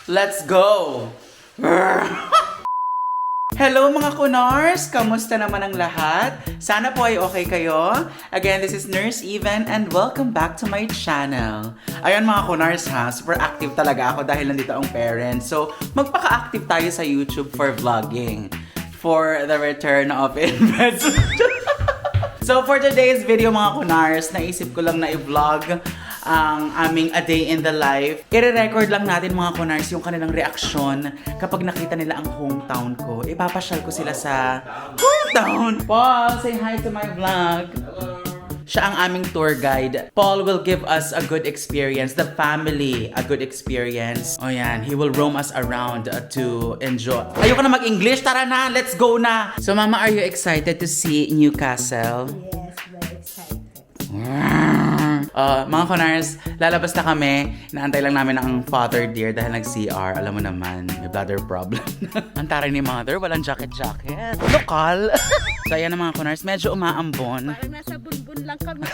Let's go! Hello mga kunars! Kamusta naman ang lahat? Sana po ay okay kayo. Again, this is Nurse Even and welcome back to my channel. Ayun mga kunars ha, super active talaga ako dahil nandito ang parents. So, magpaka-active tayo sa YouTube for vlogging. For the return of investment. So, for today's video mga kunars, naisip ko lang na i-vlog ang aming a day in the life. I-record lang natin mga kunars yung kanilang reaksyon kapag nakita nila ang hometown ko. Ipapasyal ko sila sa hometown. Paul, say hi to my vlog. Siya ang aming tour guide. Paul will give us a good experience, the family a good experience. O yan, he will roam us around to enjoy. Ayoko na mag-English, tara na, let's go na! So mama, are you excited to see Newcastle? Yes, very excited. Mga kunars, lalabas na kami. Inaantay lang namin ang father dear dahil nag-CR. Alam mo naman, may bladder problem. Ang taray ni mother, walang jacket-jacket. Lokal! So ayan na mga kunars, medyo umaambon. Parang nasa bunbun lang kami.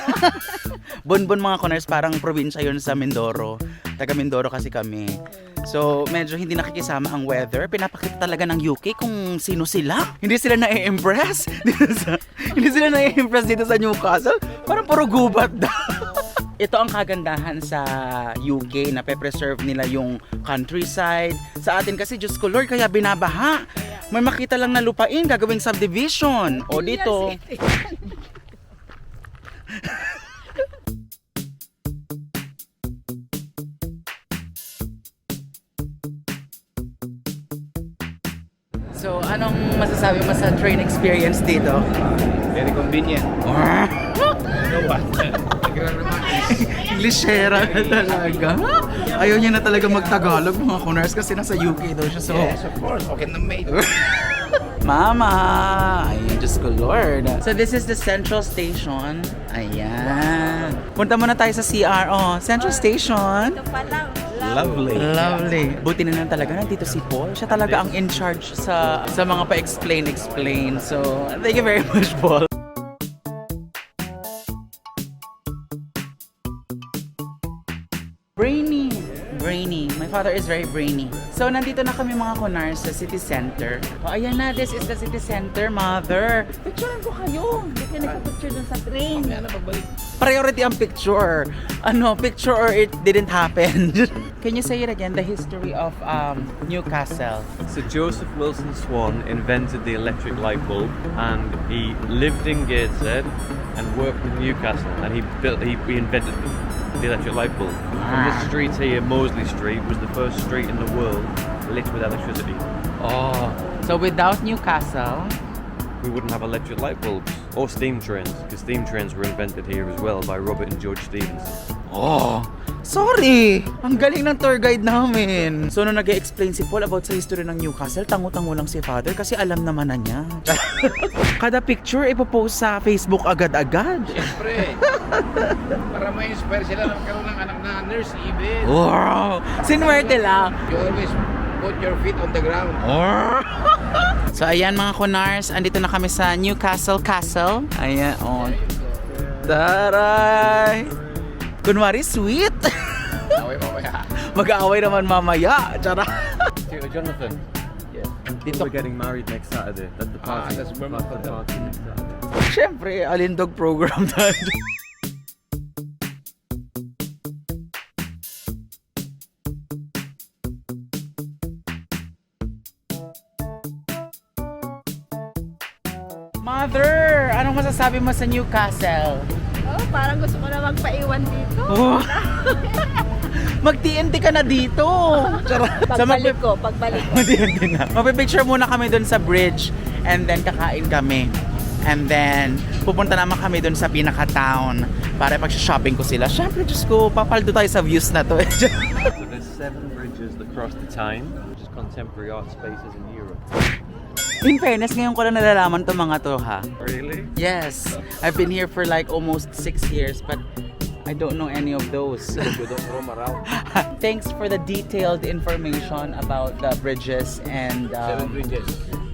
Bunbun mga kunars, parang probinsya yun sa Mindoro. Taga Mindoro kasi kami. So, medyo hindi nakikisama ang weather. Pinapakita talaga ng UK kung sino sila. Hindi sila na-impress hindi sila na-impress dito sa Newcastle. Parang puro gubat daw. Ito ang kagandahan sa UK na pe-preserve nila yung countryside. Sa atin kasi, Diyos ko Lord, kaya binabaha. May makita lang na lupain, gagawing subdivision. O dito. So, anong masasabi mo sa train experience dito? Very convenient. No ba? Englishera na talaga. Ayaw niya na talaga mag-Tagalog mga kunars kasi nasa UK daw siya. So, Yes, of course. Okay na mate. Mama! Ayun, Diyos ko Lord. So, this is the Central Station. Ayan. Punta muna tayo sa CR. Oh, Central Station. Ito pa lang. Lovely. Lovely. Buti na lang talaga nandito si Paul. Siya talaga ang in charge sa mga pa-explain. So, thank you very much, Paul. Brainy. My father is very brainy. So, nandito na kami mga kunars sa city center. Oh, ayan na. This is the city center, mother. Picturean ko kayo. Hindi ka nagpa-picture dun sa train. Mamaya na pagbalik. Priority ang picture. Picture or it didn't happen. Can you say it again? The history of Newcastle. So Joseph Wilson Swan invented the electric light bulb, and he lived in Gateshead and worked in Newcastle, and he invented the electric light bulb. And this street here, Mosley Street, was the first street in the world lit with electricity. Oh, so without Newcastle, We wouldn't have electric light bulbs or steam trains, because steam trains were invented here as well by Robert and George Stevens. oh, sorry! Ang galing ng tour guide namin. So, nung nag-explain si Paul about sa history ng Newcastle, tango-tango lang si Father kasi alam naman na niya. Kada picture, ipopost sa Facebook agad-agad. Siyempre. Para ma-inspire sila na magkaroon ng anak na nurse even. Wow! Sinwerte lang. You always put your feet on the ground. So, ayan mga kunars, andito na kami sa Newcastle Castle. Ayan, oh. Taray! Kunwari, sweet! Away mamaya. Mag-aaway naman mamaya. Tsara! Jonathan, Dito, we're getting married next Saturday. That's the party. that's Burma. the party next Saturday. syempre, alindog program tayo. Mother, anong masasabi mo sa Newcastle? Oh, parang gusto ko na magpaiwan dito. Oh. Mag-TNT ka na dito. Pagbalik ko. Mag-TNT na. Magpipicture muna kami dun sa bridge and then kakain kami. And then, pupunta naman kami dun sa pinaka-town para pag-shopping ko sila. Siyempre, Diyos ko, papaldo tayo sa views na to. So there's 7 bridges that cross the Tyne, which is contemporary art spaces in Europe. In fairness, ngayon ko lang nalalaman to mga to, ha? Really? Yes. I've been here for like almost 6 years, but I don't know any of those. You don't roam around. Thanks for the detailed information about the bridges and 7 bridges.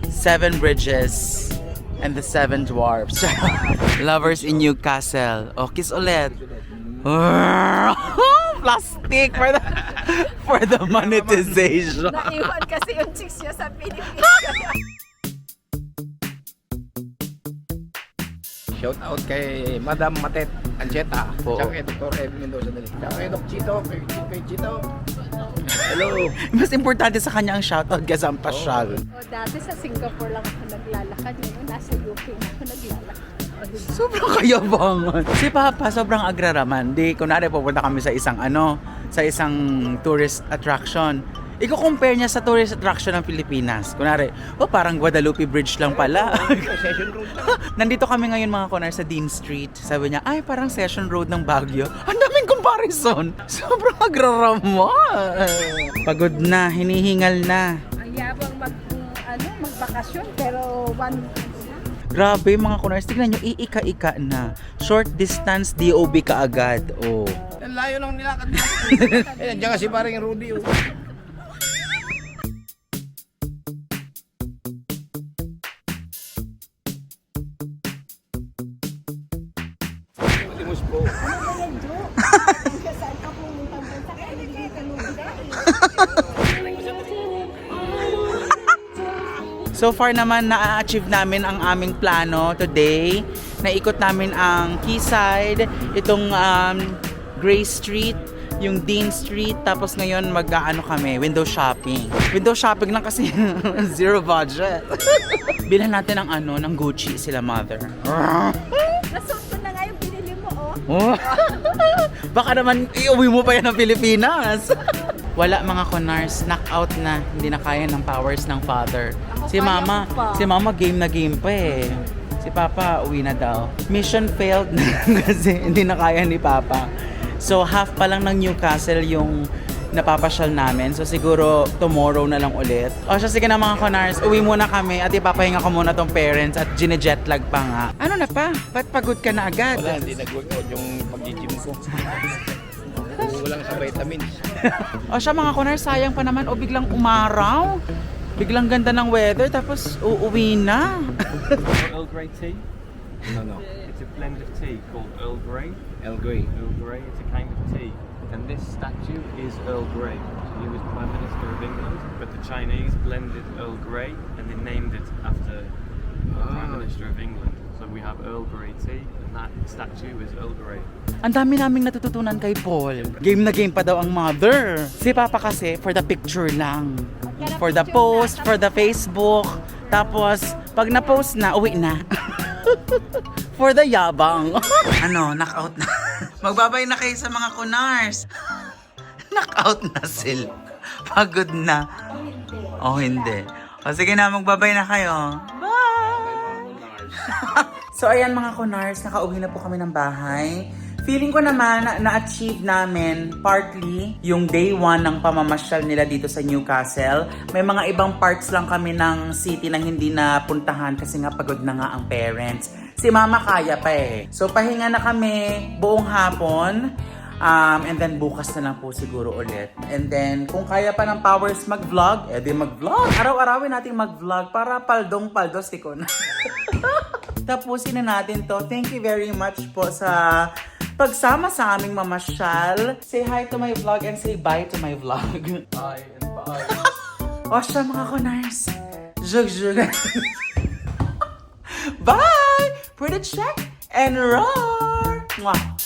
7 bridges and the 7 dwarfs. Lovers in Newcastle. Oh, kiss ulit. Plastic for the... For the monetization. Naiwan kasi yung chicks niya sa Pilipinas. Shout out kay Madam Matet Ancheta. Oo. Tsaka kay Dr. Ed Mendoza dali. Tsaka kay Doc Chito. Kay Chito. Hello. Mas importante sa kanya ang shoutout kasi ang pasyal. O dati sa Singapore lang ako naglalakad. Ngayon nasa UK na ako naglalakad. Sobrang kayabangan. Si Papa, sobrang agraraman. Di, kunwari pupunta kami sa isang sa isang tourist attraction. Iko-compare niya sa tourist attraction ng Pilipinas. Kunwari, parang Guadalupe Bridge lang pala. Session road lang. Nandito kami ngayon mga kunar sa Dean Street. Sabi niya, ay parang Session Road ng Baguio. Ang daming comparison. Sobrang agraraman. Pagod na, hinihingal na. Ang yabang magbakasyon pero one Grabe mga kunars, tignan nyo, iika-ika na. Short distance, DOB ka agad. Oh. Ang layo ng nilakad mo. Eh, nandiyan kasi parang Rudy. Oh. Limus po. So far naman, na-achieve namin ang aming plano today. Naikot namin ang Quayside, itong Gray Street, yung Dean Street, tapos ngayon mag-ano kami, window shopping. Window shopping lang kasi zero budget. Bilhan natin ng Gucci sila mother. Nasuot ko na nga yung binili mo, Oh. Baka naman iuwi mo pa yan ng Pilipinas. Wala mga konars, knockout na. Hindi na kaya ng powers ng father. Ako kaya ko pa. Si mama game na game pa eh. Si papa uwi na daw. Mission failed na kasi hindi na kaya ni papa. So half pa lang ng Newcastle yung napapasyal namin. So siguro tomorrow na lang ulit. O siya, sige na mga konars, uwi muna kami at ipapahinga ko muna tong parents at gine-jetlag pa nga. Ano na pa? Ba't pagod ka na agad? Wala, hindi nag-workout yung pag-gym ko. Kulang sa vitamins. O siya mga konars, sayang pa naman o biglang umaraw. Biglang ganda ng weather tapos uuwi na. Earl Grey tea. No. It's a blend of tea called Earl Grey. El Grey. Earl Grey is a kind of tea. And this statue is Earl Grey. He was Prime Minister of England, but the Chinese blended Earl Grey and they named it after the Prime Minister of England. So we have Earl Grey tea, and that statue is Earl Grey. Ang dami naming natututunan kay Paul. Game na game pa daw ang mother. Si Papa kasi for the picture lang. For the post, for the Facebook. Tapos, pag na-post na, uwi na. For the yabang. Knockout na. Magbabay na kayo sa mga kunars. Knockout na sila. Pagod na. Oh, hindi. O sige na, magbabay na kayo. Bye! So ayan mga kunars, nakauwi na po kami ng bahay. Feeling ko naman na-achieve namin partly yung day 1 ng pamamasyal nila dito sa Newcastle. May mga ibang parts lang kami ng city na hindi na puntahan kasi nga pagod na nga ang parents. Si mama kaya pa eh. So pahinga na kami buong hapon. And then bukas na lang po siguro ulit. And then kung kaya pa ng powers mag-vlog, edi mag-vlog. Araw-arawin natin mag-vlog para paldong-paldos ko na. Tapusin na natin to. Thank you very much po sa pagsama sa aming mamasyal. Say hi to my vlog and say bye to my vlog. Bye and bye. O siya mga konars. Jug. Bye! Pretty check and roar! Mwah!